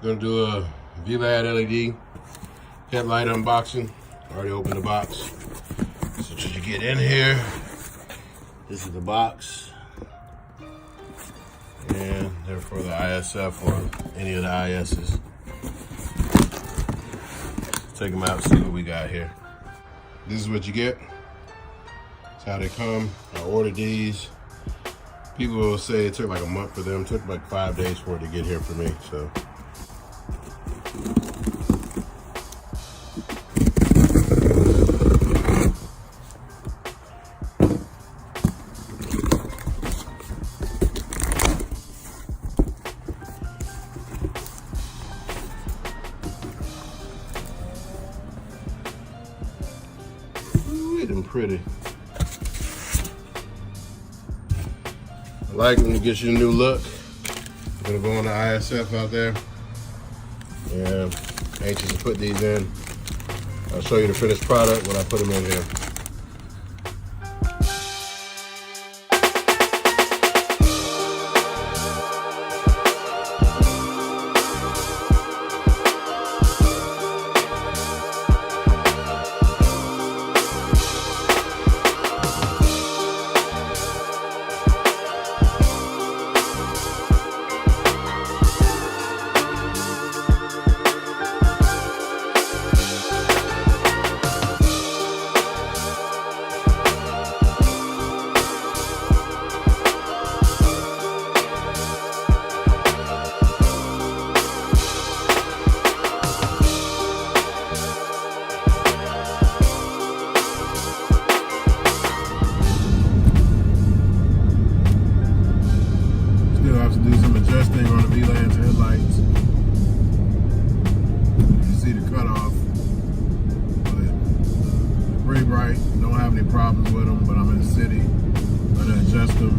Gonna do a VLAD LED headlight unboxing. Already opened the box. So should you get in here, this is the box. And they're for the ISF or any of the ISs. Take them out, see what we got here. This is what you get. That's how they come. I ordered these. People will say it took like a month for them. It took like 5 days for it to get here for me, so. Ooh, pretty. I like when it gets you a new look. I'm gonna go on the ISF out there. Yeah, anxious to put these in. I'll show you the finished product when I put them in here. Adjusting on the vlands headlights. You see the cutoff, but they're pretty bright. Don't have any problems with them, but I'm in the city. I'm gonna adjust them.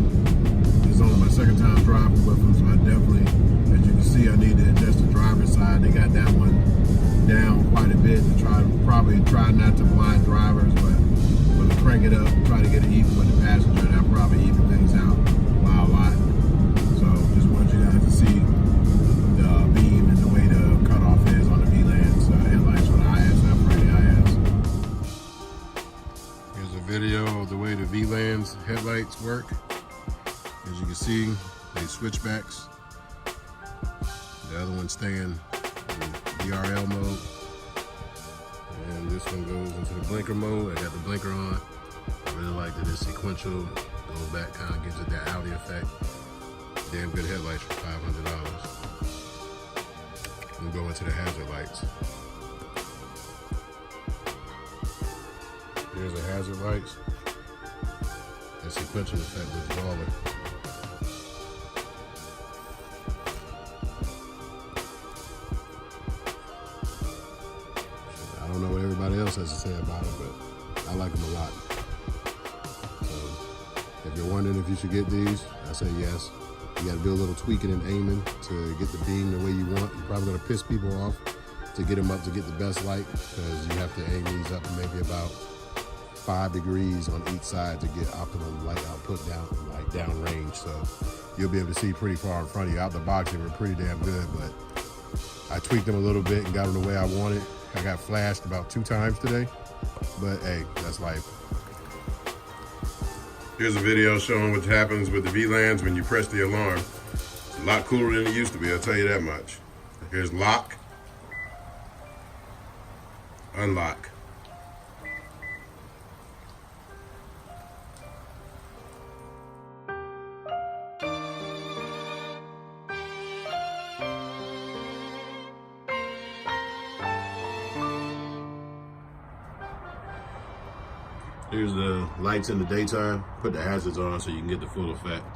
It's only my second time driving with them, so I definitely, as you can see, I need to adjust the driver's side. They got that one down quite a bit to probably try not to blind drivers, but when I crank it up, try to get it even with the passenger, and I'll probably even things out a lot. So just want you guys to see the beam and the way the cutoff is on the vlands headlights for the ISF for the IS. Here's a video of the way the vlands headlights work. As you can see, they switchbacks. The other one's staying in DRL mode. And this one goes into the blinker mode. I got the blinker on. I really like that it's sequential. Goes back, kind of gives it that Audi effect. Damn good headlights for $500. We'll go into the hazard lights. Here's the hazard lights. The sequential effect was baller. I don't know what everybody else has to say about it, but I like them a lot. So if you're wondering if you should get these, I say yes. You gotta do a little tweaking and aiming to get the beam the way you want. You're probably gonna piss people off to get them up to get the best light, because you have to aim these up maybe about 5 degrees on each side to get optimum light output down range. So you'll be able to see pretty far in front of you. Out the box, they were pretty damn good, but I tweaked them a little bit and got them the way I wanted. I got flashed about 2 times today, but hey, that's life. Here's a video showing what happens with the vlands when you press the alarm. It's a lot cooler than it used to be, I'll tell you that much. Here's lock, unlock. Here's the lights in the daytime. Put the hazards on so you can get the full effect.